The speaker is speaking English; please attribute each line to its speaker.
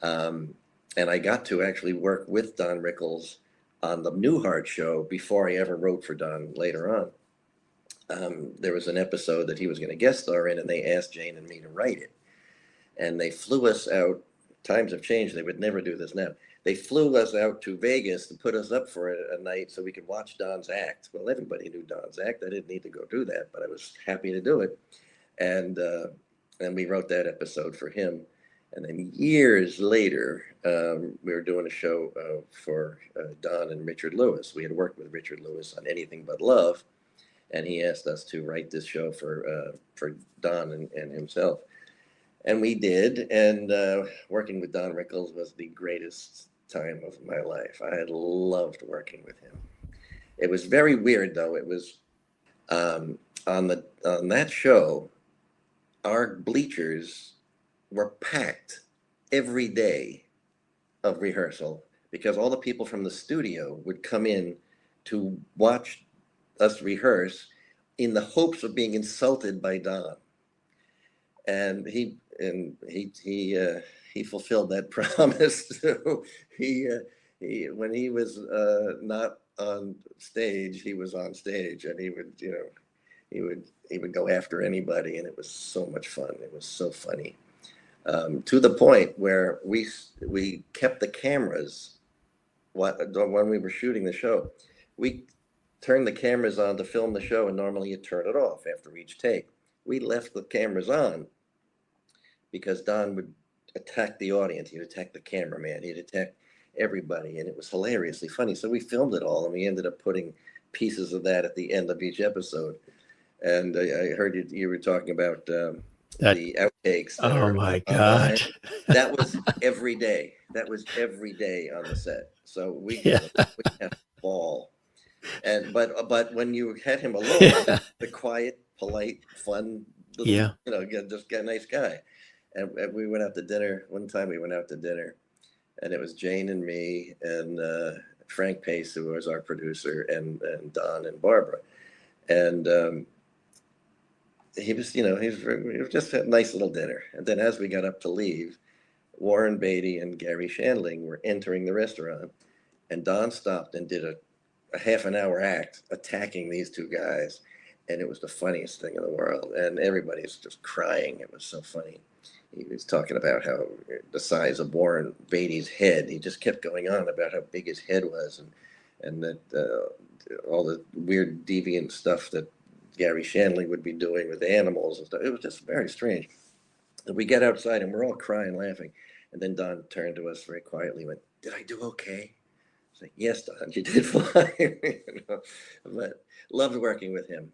Speaker 1: And I got to actually work with Don Rickles on the Newhart show before I ever wrote for Don later on. There was an episode that he was going to guest star in, and they asked Jane and me to write it. And they flew us out. Times have changed. They would never do this now. They flew us out to Vegas to put us up for a night so we could watch Don's act. Well, everybody knew Don's act. I didn't need to go do that, but I was happy to do it. And we wrote that episode for him. And then years later, we were doing a show for Don and Richard Lewis. We had worked with Richard Lewis on Anything But Love, and he asked us to write this show for Don and himself. And we did, and working with Don Rickles was the greatest time of my life. I had loved working with him. It was very weird, though. It was on that show, our bleachers were packed every day of rehearsal because all the people from the studio would come in to watch us rehearse in the hopes of being insulted by Don. And he fulfilled that promise. So when he was not on stage, he was on stage, and he would go after anybody, and it was so much fun. It was so funny, to the point where we kept the cameras when we were shooting the show. We turned the cameras on to film the show, and normally you turn it off after each take. We left the cameras on because Don would attack the audience. He'd attack the cameraman. He'd attack everybody, and it was hilariously funny. So we filmed it all, and we ended up putting pieces of that at the end of each episode. And I heard you were talking about the outtakes.
Speaker 2: Oh my God.
Speaker 1: That was every day. That was every day on the set. So we had a ball. But when you had him alone, the quiet, polite, fun, little, just a nice guy. And we went out to dinner. One time we went out to dinner, and it was Jane and me and Frank Pace, who was our producer, and Don and Barbara. And it was just a nice little dinner. And then as we got up to leave, Warren Beatty and Gary Shandling were entering the restaurant, and Don stopped and did a half an hour act attacking these two guys. And it was the funniest thing in the world. And everybody's just crying. It was so funny. He was talking about how the size of Warren Beatty's head. He just kept going on about how big his head was, and that all the weird deviant stuff that Gary Shandling would be doing with animals and stuff. It was just very strange. And we get outside and we're all crying, laughing. And then Don turned to us very quietly and went, "Did I do okay?" I was like, "Yes, Don, you did fine." But loved working with him.